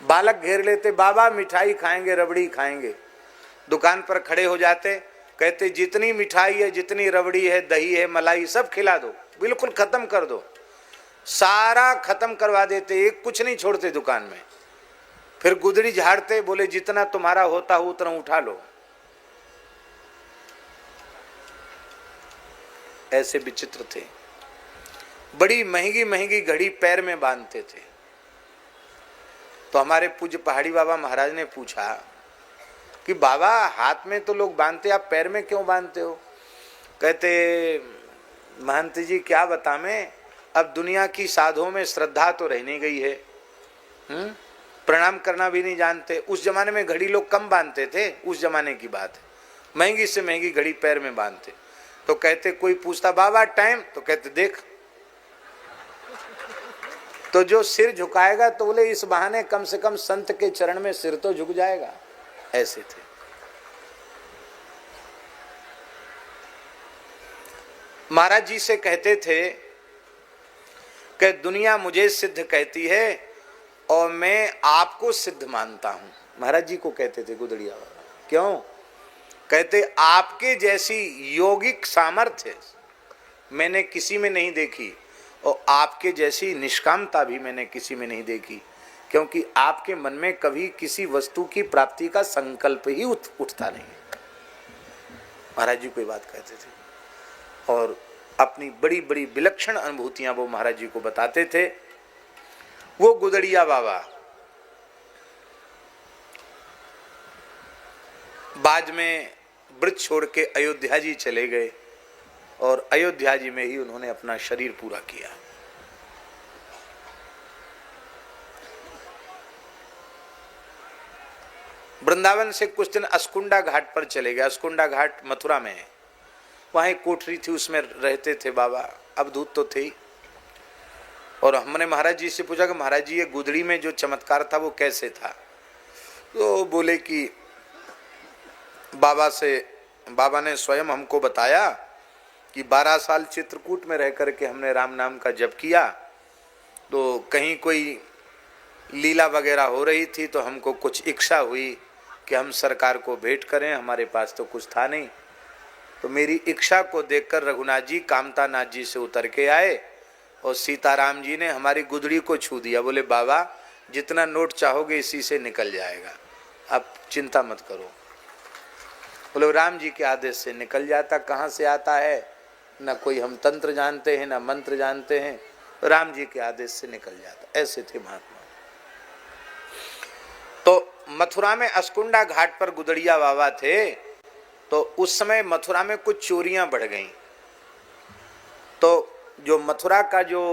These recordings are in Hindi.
बालक घेर लेते, बाबा मिठाई खाएंगे, रबड़ी खाएंगे। दुकान पर खड़े हो जाते, कहते जितनी मिठाई है, जितनी रबड़ी है, दही है, मलाई सब खिला दो, बिल्कुल खत्म कर दो। सारा खत्म करवा देते, एक कुछ नहीं छोड़ते दुकान में। फिर गुदड़ी झाड़ते, बोले जितना तुम्हारा होता हो उतना उठा लो। ऐसे विचित्र थे। बड़ी महंगी महंगी घड़ी पैर में बांधते थे। तो हमारे पूज्य पहाड़ी बाबा महाराज ने पूछा कि बाबा हाथ में तो लोग बांधते, आप पैर में क्यों बांधते हो? कहते महंत जी क्या बता मैं, अब दुनिया की साधुओं में श्रद्धा तो रह नहीं गई है, प्रणाम करना भी नहीं जानते। उस जमाने में घड़ी लोग कम बांधते थे, उस जमाने की बात है, महंगी से महंगी घड़ी पैर में बांधते। तो कहते कोई पूछता बाबा टाइम, तो कहते देख। तो जो सिर झुकाएगा तो बोले इस बहाने कम से कम संत के चरण में सिर तो झुक जाएगा। ऐसे थे। महाराज जी से कहते थे कि दुनिया मुझे सिद्ध कहती है और मैं आपको सिद्ध मानता हूं। महाराज जी को कहते थे गुदड़िया बाबा। क्यों? कहते आपके जैसी योगिक सामर्थ्य मैंने किसी में नहीं देखी और आपके जैसी निष्कामता भी मैंने किसी में नहीं देखी, क्योंकि आपके मन में कभी किसी वस्तु की प्राप्ति का संकल्प ही उठता नहीं। महाराज जी कोई बात कहते थे और अपनी बड़ी बड़ी विलक्षण अनुभूतियां वो महाराज जी को बताते थे। वो गुदड़िया बाबा बाद में ब्रज छोड़ के अयोध्या जी चले गए और अयोध्या जी में ही उन्होंने अपना शरीर पूरा किया। वृंदावन से कुछ दिन अस्कुंडा घाट पर चले गए। अस्कुंडा घाट मथुरा में है, वहां एक कोठरी थी, उसमें रहते थे बाबा। अवधूत तो थे ही। और हमने महाराज जी से पूछा कि महाराज जी ये गुदड़ी में जो चमत्कार था वो कैसे था? तो बोले कि बाबा ने स्वयं हमको बताया कि 12 साल चित्रकूट में रह करके हमने राम नाम का जप किया, तो कहीं कोई लीला वगैरह हो रही थी तो हमको कुछ इच्छा हुई कि हम सरकार को भेंट करें, हमारे पास तो कुछ था नहीं। तो मेरी इच्छा को देखकर रघुनाथ जी कामता नाथ जी से उतर के आए और सीताराम जी ने हमारी गुदड़ी को छू दिया। बोले बाबा जितना नोट चाहोगे इसी से निकल जाएगा, आप चिंता मत करो। बोले राम जी के आदेश से निकल जाता, कहाँ से आता है? न कोई हम तंत्र जानते हैं, न मंत्र जानते हैं, राम जी के आदेश से निकल जाता। ऐसे थे महात्मा। तो मथुरा में अस्कुंडा घाट पर गुदड़िया बाबा थे। तो उस समय मथुरा में कुछ चोरियां बढ़ गईं। तो जो मथुरा का जो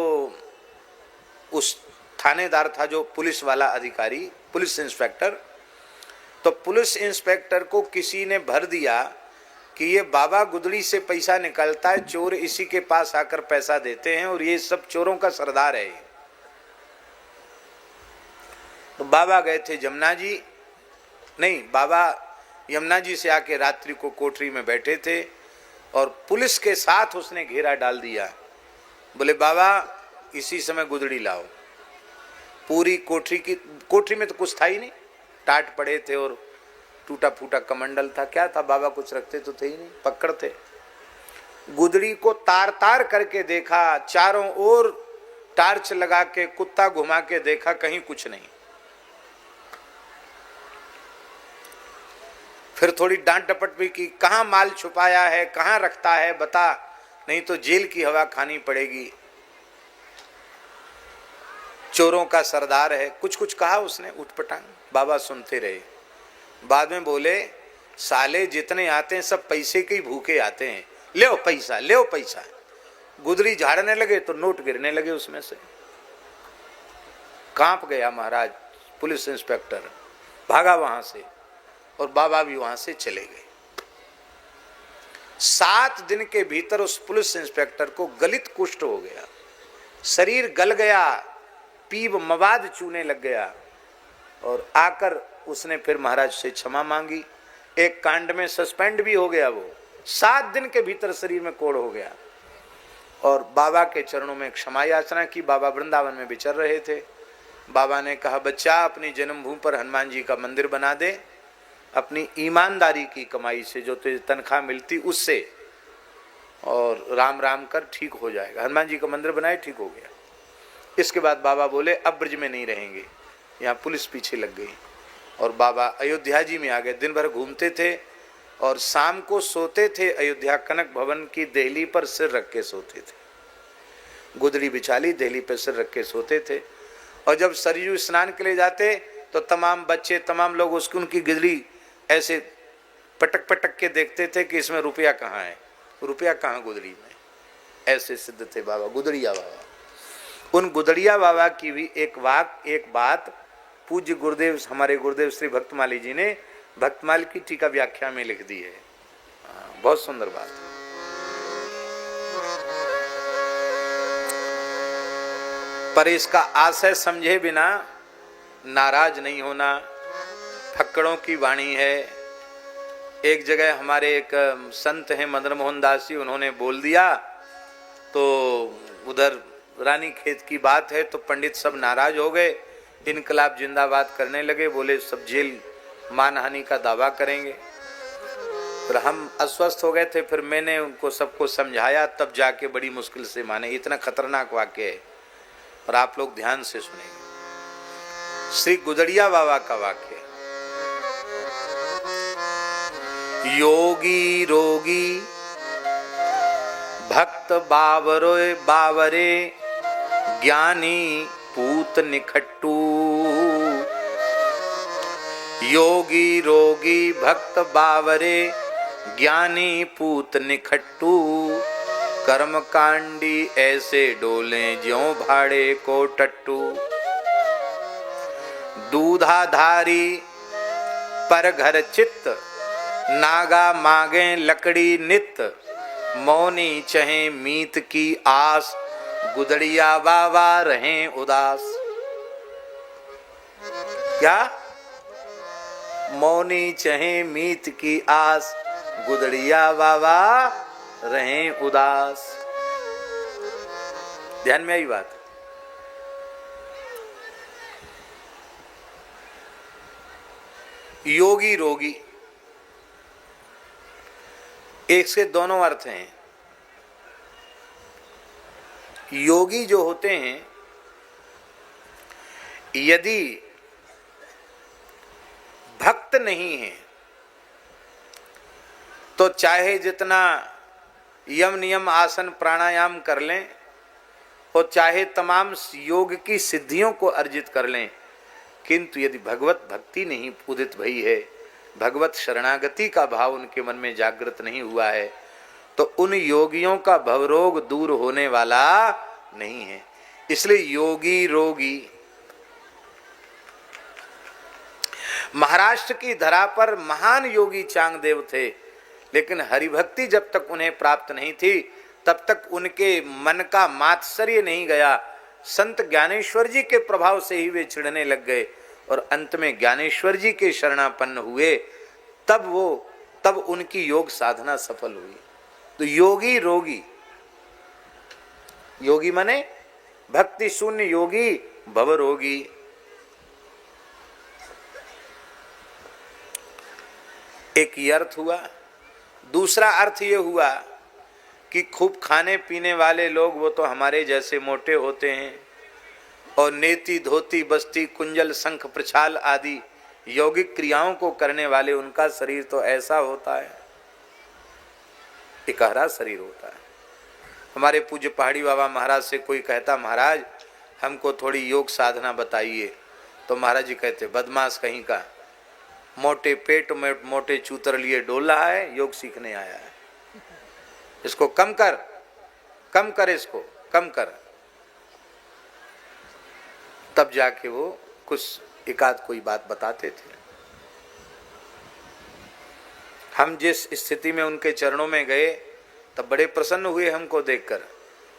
उस थानेदार था, जो पुलिस वाला अधिकारी, पुलिस इंस्पेक्टर, तो पुलिस इंस्पेक्टर को किसी ने भर दिया कि ये बाबा गुदड़ी से पैसा निकलता है, चोर इसी के पास आकर पैसा देते हैं और ये सब चोरों का सरदार है। तो बाबा गए थे जमुना जी, नहीं बाबा यमुना जी से आके रात्रि को कोठरी में बैठे थे और पुलिस के साथ उसने घेरा डाल दिया। बोले बाबा इसी समय गुदड़ी लाओ। पूरी कोठरी में तो कुछ था ही नहीं, टाट पड़े थे और टूटा फूटा कमंडल था। क्या था? बाबा कुछ रखते तो थे ही नहीं, पकड़ थे। गुदड़ी को तार तार करके देखा, चारों ओर टार्च लगा के कुत्ता घुमा के देखा, कहीं कुछ नहीं। फिर थोड़ी डांट डपट भी की, कहाँ माल छुपाया है, कहाँ रखता है बता, नहीं तो जेल की हवा खानी पड़ेगी, चोरों का सरदार है। कुछ कुछ कहा उसने उठपटांग। बाबा सुनते रहे। बाद में बोले साले जितने आते हैं सब पैसे के ही भूखे आते हैं, ले पैसा, ले पैसा। गुदड़ी झाड़ने लगे तो नोट गिरने लगे उसमें से। कांप गया महाराज। पुलिस इंस्पेक्टर भागा वहां से और बाबा भी वहां से चले गए। 7 दिन के भीतर उस पुलिस इंस्पेक्टर को गलित कुष्ठ हो गया, शरीर गल गया, पीप मवाद चूने लग गया और आकर उसने फिर महाराज से क्षमा मांगी। एक कांड में सस्पेंड भी हो गया। वो 7 दिन के भीतर शरीर में कोढ़ हो गया और बाबा के चरणों में क्षमा याचना की। बाबा वृंदावन में विचर रहे थे। बाबा ने कहा बच्चा अपनी जन्मभूमि पर हनुमान जी का मंदिर बना दे, अपनी ईमानदारी की कमाई से जो तुझे तनख्वाह मिलती उससे, और राम राम कर ठीक हो जाएगा। हनुमान जी का मंदिर बनाए, ठीक हो गया। इसके बाद बाबा बोले अब ब्रज में नहीं रहेंगे। यहाँ पुलिस पीछे लग गई और बाबा अयोध्या जी में आ गए। दिन भर घूमते थे और शाम को सोते थे अयोध्या कनक भवन की देहली पर सिर रख के सोते थे। गुदड़ी बिछाली, देहली पर सिर रख के सोते थे। और जब सरयू स्नान के लिए जाते तो तमाम बच्चे, तमाम लोग उसकी उनकी गुदड़ी ऐसे पटक पटक के देखते थे कि इसमें रुपया कहाँ है, रुपया कहाँ गुदड़ी में। ऐसे सिद्ध थे बाबा गुदड़िया बाबा। उन गुदड़िया बाबा की भी एक बात पूज्य गुरुदेव, हमारे गुरुदेव श्री भक्तमाली जी ने भक्तमाल की टीका व्याख्या में लिख दी है। बहुत सुंदर बात। पर इसका आशय समझे बिना नाराज नहीं होना। फक्कड़ों की वाणी है। एक जगह हमारे एक संत हैं मदन मोहन दास जी, उन्होंने बोल दिया तो उधर रानी खेत की बात है तो पंडित सब नाराज हो गए, इनकलाब जिंदाबाद करने लगे, बोले सब जेल मानहानि का दावा करेंगे। फिर हम अस्वस्थ हो गए थे। फिर मैंने उनको सबको समझाया, तब जाके बड़ी मुश्किल से माने। इतना खतरनाक वाक्य है और आप लोग ध्यान से सुनेंगे। श्री गुदड़िया बाबा का वाक्य, योगी रोगी भक्त बावरे ज्ञानी पूत निखट्टू। योगी रोगी भक्त बावरे ज्ञानी पूत निखट्टू। कर्म कांडी ऐसे डोले ज्यों भाड़े को टट्टू। दूधाधारी पर घर चित्त नागा मांगे लकड़ी नित। मौनी चहे मीत की आस गुदड़िया बाबा रहें उदास। क्या? मौनी चहे मीत की आस गुदड़िया बाबा रहें उदास। ध्यान में आई बात। योगी रोगी, एक से दोनों अर्थ हैं। योगी जो होते हैं, यदि भक्त नहीं है तो चाहे जितना यम नियम आसन प्राणायाम कर लें और चाहे तमाम योग की सिद्धियों को अर्जित कर लें, किंतु यदि भगवत भक्ति नहीं उदित भई है, भगवत शरणागति का भाव उनके मन में जागृत नहीं हुआ है, तो उन योगियों का भवरोग दूर होने वाला नहीं है। इसलिए योगी रोगी। महाराष्ट्र की धरा पर महान योगी चांगदेव थे, लेकिन हरिभक्ति जब तक उन्हें प्राप्त नहीं थी तब तक उनके मन का मात्सर्य नहीं गया। संत ज्ञानेश्वर जी के प्रभाव से ही वे चिढ़ने लग गए और अंत में ज्ञानेश्वर जी के शरणापन्न हुए। तब उनकी योग साधना सफल हुई। तो योगी रोगी, योगी माने भक्ति शून्य, योगी भवरोगी। एक ये अर्थ हुआ। दूसरा अर्थ ये हुआ कि खूब खाने पीने वाले लोग वो तो हमारे जैसे मोटे होते हैं, और नेति धोती बस्ती कुंजल शंख प्रछाल आदि यौगिक क्रियाओं को करने वाले उनका शरीर तो ऐसा होता है, इकहरा शरीर होता है। हमारे पूज्य पहाड़ी बाबा महाराज से कोई कहता महाराज हमको थोड़ी योग साधना बताइए, तो महाराज जी कहते बदमाश कहीं का, मोटे पेट में मोटे चूतर लिए डोल रहा है, योग सीखने आया है, इसको कम कर, इसको कम कर। तब जाके वो कुछ एकाध कोई बात बताते थे। हम जिस स्थिति में उनके चरणों में गए तब बड़े प्रसन्न हुए हमको देखकर,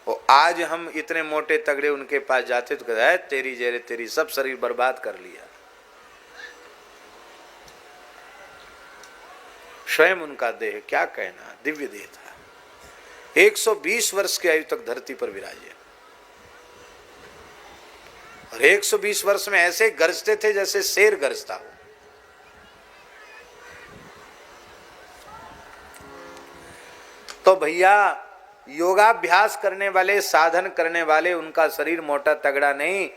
और आज हम इतने मोटे तगड़े उनके पास जाते तो कहते हैं तेरी जेरे तेरी, सब शरीर बर्बाद कर लिया। स्वयं उनका देह क्या कहना, दिव्य देह था। 120 वर्ष की आयु तक धरती पर विराजे। और 120 वर्ष में ऐसे गरजते थे जैसे शेर गरजता हो। तो भैया योगाभ्यास करने वाले, साधन करने वाले, उनका शरीर मोटा तगड़ा नहीं,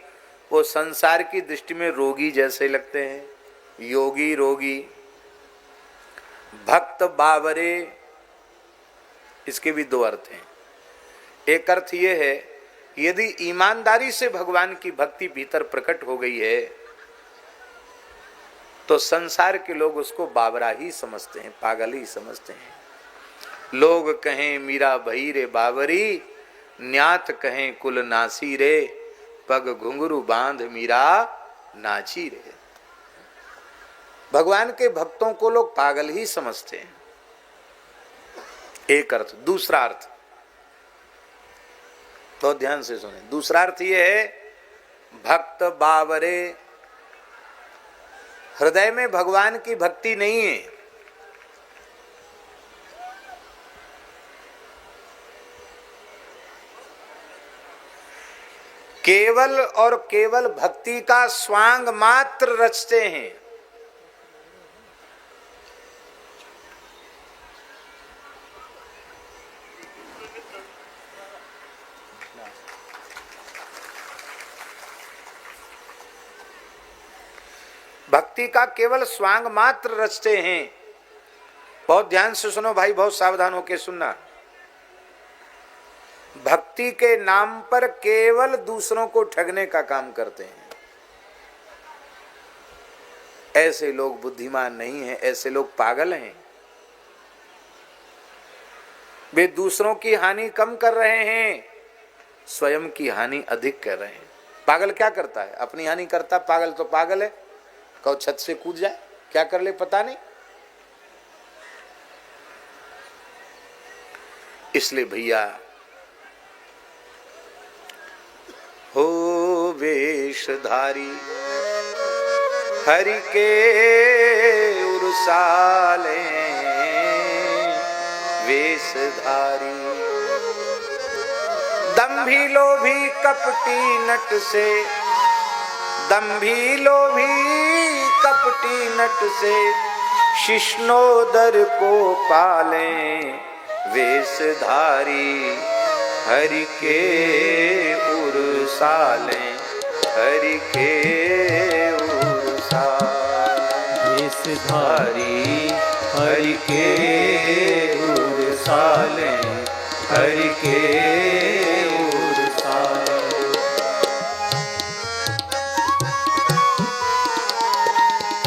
वो संसार की दृष्टि में रोगी जैसे लगते हैं। योगी रोगी, भक्त बावरे, इसके भी दो अर्थ हैं। एक अर्थ ये है, यदि ईमानदारी से भगवान की भक्ति भीतर प्रकट हो गई है तो संसार के लोग उसको बावरा ही समझते हैं, पागल ही समझते हैं। लोग कहें मीरा भई रे बावरी, न्यात कहें कुल नासी रे, पग घुंघरू बांध मीरा नाची रे। भगवान के भक्तों को लोग पागल ही समझते हैं। एक अर्थ। दूसरा अर्थ तो ध्यान से सुने। दूसरा अर्थ यह है, भक्त बावरे, हृदय में भगवान की भक्ति नहीं है। केवल और केवल भक्ति का स्वांग मात्र रचते हैं। भक्ति का केवल स्वांग मात्र रचते हैं। बहुत ध्यान से सुनो भाई, बहुत सावधान होकर सुनना। भक्ति के नाम पर केवल दूसरों को ठगने का काम करते हैं। ऐसे लोग बुद्धिमान नहीं हैं, ऐसे लोग पागल हैं। वे दूसरों की हानि कम कर रहे हैं, स्वयं की हानि अधिक कर रहे हैं। पागल क्या करता है? अपनी हानि करता। पागल तो पागल है, कहो छत से कूद जाए, क्या कर ले पता नहीं। इसलिए भैया हो वेशधारी हरि के उरसाले, वेशधारी दंभी लोभी कपटी नट से, दंभी लोभी कपटी नट से, शिष्णोदर को पाले, वेशधारी हरि के उरसाले, हरि के उरसाले, वेशधारी हरि के उरसाले, हरि के उरसाले।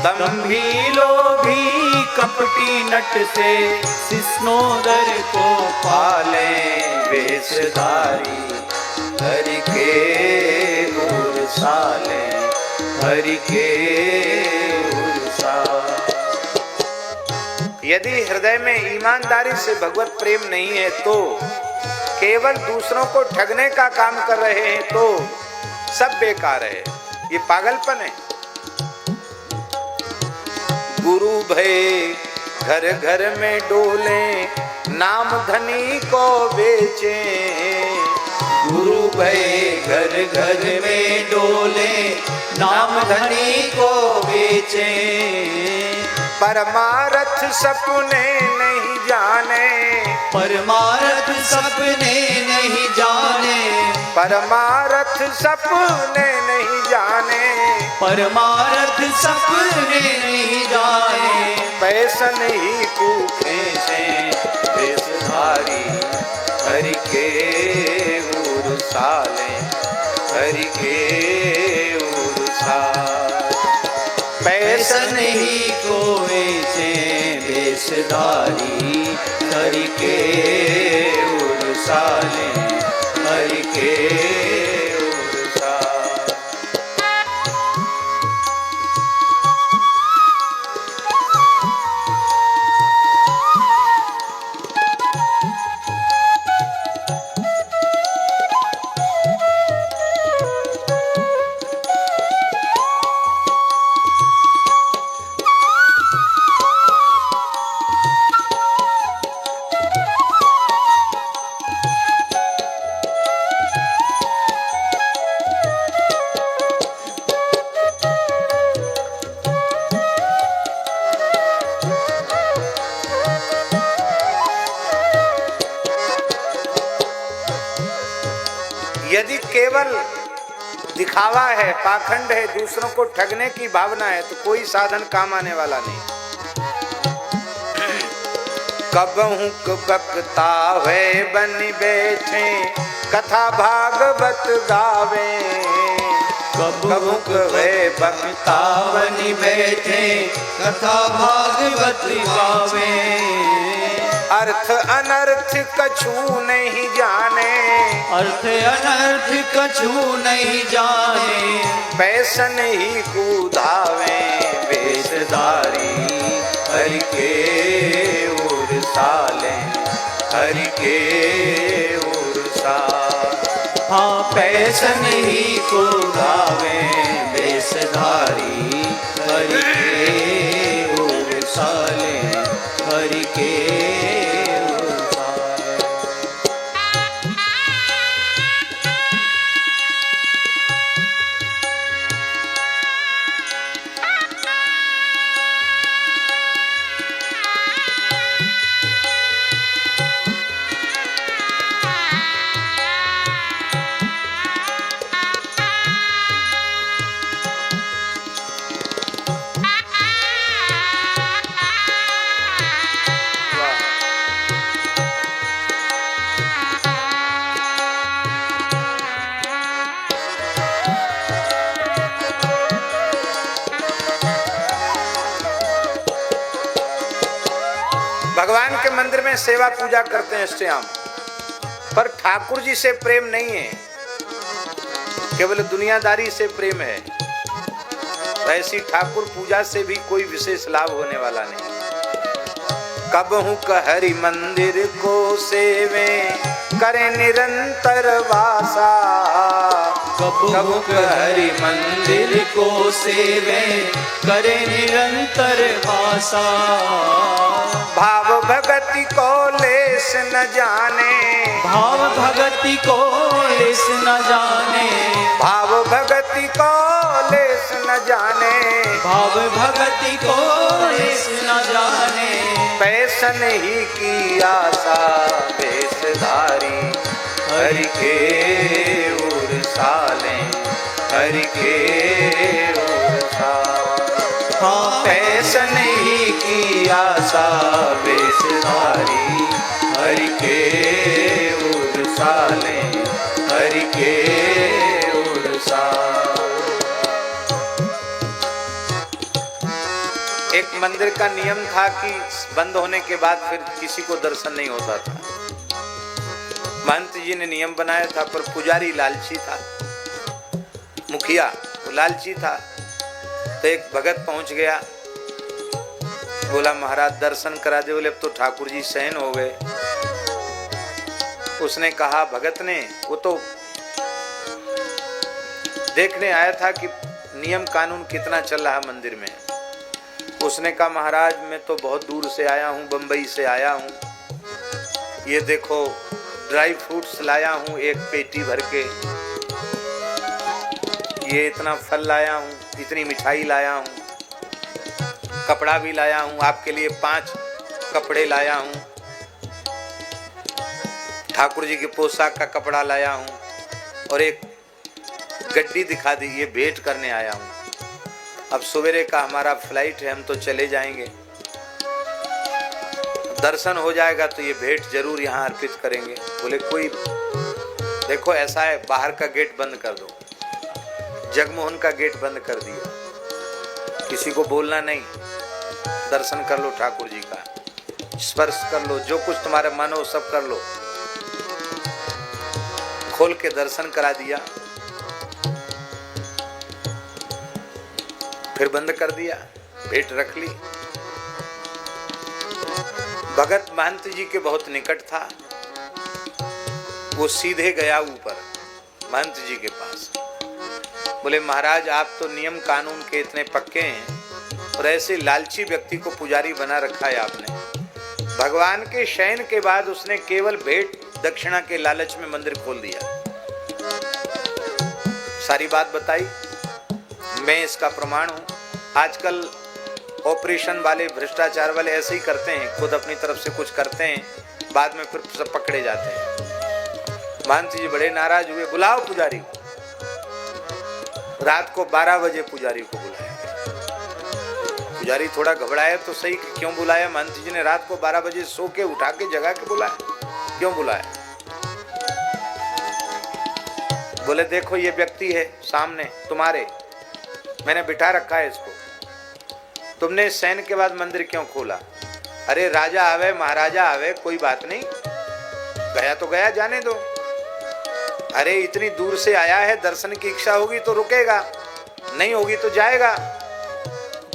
दंभी लोभी कपटी नट से, शिष्णोदर को पाले, वेशधारी हरि के उरसाले, हरि के उरसाले। यदि हृदय में ईमानदारी से भगवत प्रेम नहीं है तो, केवल दूसरों को ठगने का काम कर रहे हैं तो सब बेकार है, ये पागलपन है। गुरु भय घर घर में डोले, नाम धनी को बेचे, गुरु भय घर घर में डोले, नाम धनी को बेचे, परमारथ सपने नहीं जाने, परमारथ सपने नहीं जाने, परमारथ सपने नहीं जाने, परमारथ सपने नहीं जाने, पैसन ही भूखे से, वेशधारी हरि के उरसाले, हरि के उरसाले, पैसन ही कोए से, वेशधारी हरि के उरसाले, हरि के उरसाले। दिखावा है, पाखंड है, दूसरों को ठगने की भावना है, तो कोई साधन काम आने वाला नहीं। कबहू बकता हुए बन बैठे कथा भागवत गावे, कबूक वे बकता बनी बैठे कथा भागवत गावे। अर्थ अनर्थ कछु नहीं जाने, अर्थ अनर्थ कछु नहीं जाने, पैसन ही कूदावे वेशधारी हरि के उर साले, हरि के उर साल। हाँ पैसन ही को गावे वेशधारी हरि के उर साले, हरि के उर साले। भगवान के मंदिर में सेवा पूजा करते हैं श्याम, पर ठाकुर जी से प्रेम नहीं है, केवल दुनियादारी से प्रेम है। ऐसी ठाकुर पूजा से भी कोई विशेष लाभ होने वाला नहीं। कबहू हरि मंदिर को सेवे करे निरंतर वासा, कबहू हरि मंदिर को सेवे करे निरंतर वासा। भाव भगति को लेस न जाने, भाव भगति को लेस न जाने, भाव भगति को लेस न जाने, भाव भगति को लेस न जाने, पैसन ही की आशा वेशधारी हरि के उर साले, हरि के उर साले। हाँ पैसन ही की आशा वेशधारी हरि के उर साले, हरि के उर साले। एक मंदिर का नियम था कि बंद होने के बाद फिर किसी को दर्शन नहीं होता था। महंत जी ने नियम बनाया था, पर पुजारी लालची था, मुखिया वो लालची था। तो एक भगत पहुंच गया, बोला महाराज दर्शन करा दे। बोले अब तो ठाकुर जी शयन हो गए। उसने कहा, भगत ने, वो तो देखने आया था कि नियम कानून कितना चल रहा मंदिर में। उसने कहा महाराज मैं तो बहुत दूर से आया हूँ, बंबई से आया हूँ, ये देखो ड्राई फ्रूट्स लाया हूँ एक पेटी भर के, ये इतना फल लाया हूँ, इतनी मिठाई लाया हूँ, कपड़ा भी लाया हूँ, आपके लिए 5 कपड़े लाया हूँ, ठाकुर जी के पोशाक का कपड़ा लाया हूँ, और एक गड्डी दिखा दी, ये भेंट करने आया हूँ। अब सवेरे का हमारा फ्लाइट है, हम तो चले जाएंगे, दर्शन हो जाएगा तो ये भेंट जरूर यहाँ अर्पित करेंगे। बोले कोई, देखो ऐसा है, बाहर का गेट बंद कर दो। जगमोहन का गेट बंद कर दिया, किसी को बोलना नहीं, दर्शन कर लो ठाकुर जी का, स्पर्श कर लो, जो कुछ तुम्हारे मन हो सब कर लो। खोल के दर्शन करा दिया, फिर बंद कर दिया, भेंट रख ली। भगत महंत जी के बहुत निकट था, वो सीधे गया ऊपर महंत जी के पास। बोले महाराज आप तो नियम कानून के इतने पक्के हैं, और ऐसे लालची व्यक्ति को पुजारी बना रखा है आपने। भगवान के शयन के बाद उसने केवल भेंट दक्षिणा के लालच में मंदिर खोल दिया। सारी बात बताई, मैं इसका प्रमाण हूं। आजकल ऑपरेशन वाले, भ्रष्टाचार वाले ऐसे ही करते हैं, खुद अपनी तरफ से कुछ करते हैं, बाद में फिर सब पकड़े जाते हैं। महंत जी बड़े नाराज हुए, बुलाओ पुजारी। रात को 12 बजे पुजारी को बुलाया। पुजारी थोड़ा घबराया तो सही कि क्यों बुलाया? महंत जी ने रात को 12 बजे सो के उठा के जगा के बुलाया, क्यों बुलाया? बोले देखो ये व्यक्ति है सामने तुम्हारे, मैंने बिठा रखा है इसको, तुमने सैन के बाद मंदिर क्यों खोला? अरे राजा आवे महाराजा आवे कोई बात नहीं, गया तो गया, जाने दो। अरे इतनी दूर से आया है, दर्शन की इच्छा होगी तो रुकेगा, नहीं होगी तो जाएगा।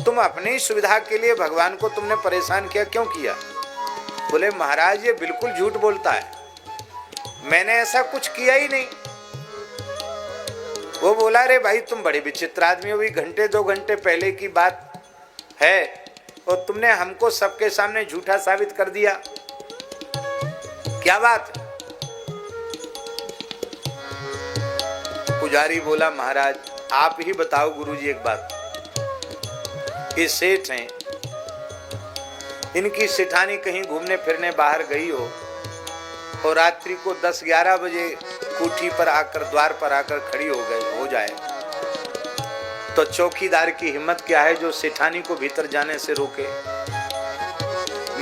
तुम अपनी सुविधा के लिए भगवान को तुमने परेशान किया, क्यों किया? बोले महाराज ये बिल्कुल झूठ बोलता है, मैंने ऐसा कुछ किया ही नहीं। वो बोला अरे भाई तुम बड़े विचित्र आदमी हो, भी घंटे 2 घंटे पहले की बात है और तुमने हमको सबके सामने झूठा साबित कर दिया, क्या बात? पुजारी बोला महाराज आप ही बताओ गुरुजी एक बात, ये सेठ हैं, इनकी सेठानी कहीं घूमने फिरने बाहर गई हो और रात्रि को 10-11 बजे कोठी पर आकर द्वार पर आकर खड़ी हो जाए तो चौकीदार की हिम्मत क्या है जो सेठानी को भीतर जाने से रोके?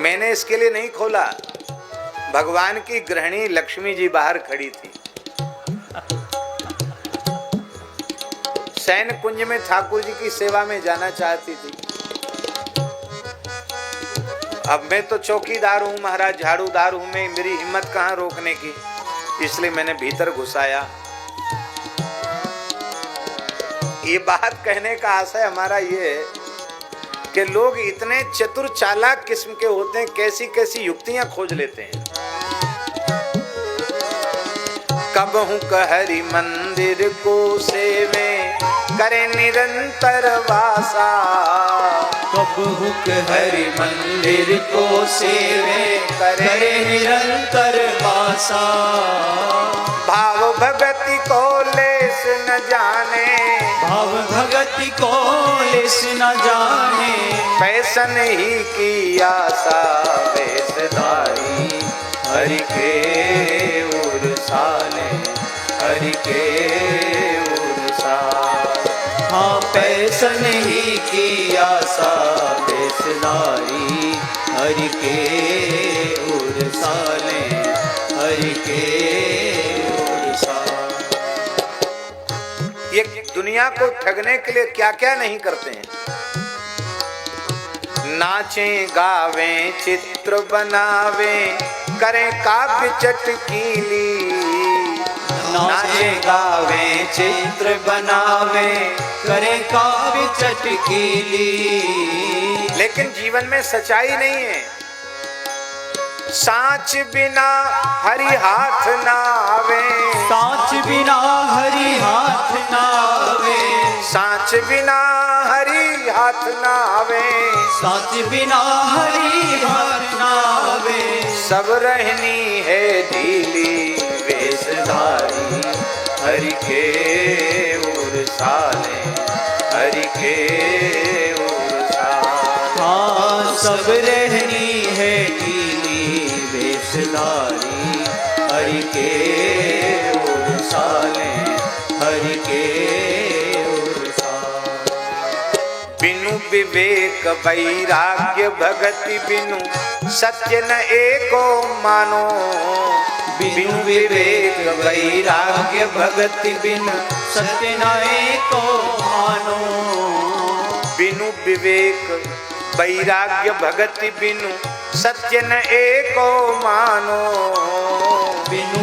मैंने इसके लिए नहीं खोला, भगवान की गृहिणी लक्ष्मी जी बाहर खड़ी थी, शयन कुंज में ठाकुर जी की सेवा में जाना चाहती थी। अब मैं तो चौकीदार हूं महाराज, झाड़ूदार हूं मैं, मेरी हिम्मत कहां रोकने की, इसलिए मैंने भीतर घुसाया। ये बात कहने का आशय हमारा ये है कि लोग इतने चतुर चालाक किस्म के होते हैं, कैसी कैसी युक्तियां खोज लेते हैं। कबहू कहरी मंदिर को सेवे करे निरंतर वासा, कबहू कहरी मंदिर को सेवे करे निरंतर वासा। भाव भगति को लेस न जाने, भाव भगति को लेस न जाने, पैसन ही की आशा वेशधारी हरि के उरसाले, हरि के उरसाले। हाँ पैसन ही की आशा वेशधारी हरि के उरसाले, हरि के उरसाले। ये दुनिया को ठगने के लिए क्या क्या नहीं करते हैं। नाचे गावे चित्र बनावे करें काव्य चटकीली, नाचे गावे चित्र बनावे करें काव्य चटकीली। लेकिन जीवन में सच्चाई नहीं है। सांच बिना हरि हाथ ना आवे, सांच बिना हरि हाथ ना आवे, सांच बिना हरि हाथ ना आवे, सांच बिना हरि हाथ ना आवे। सब रहनी है ढीली वेशधारी हरि के उरसाले, हरि के उरसाले। हाँ सब रहनी है ढीली वेशधारी हरि के उरसाले, हरि के उरसाले। बिनु विवेक वैराग्य भगति बिनु सत्य न एको मानो, बिनु विवेक वैराग्य भगति बिनु सत्य न एको मानो। बिनु विवेक वैराग्य भगति बिनु सत्य न एको मानो। बिनु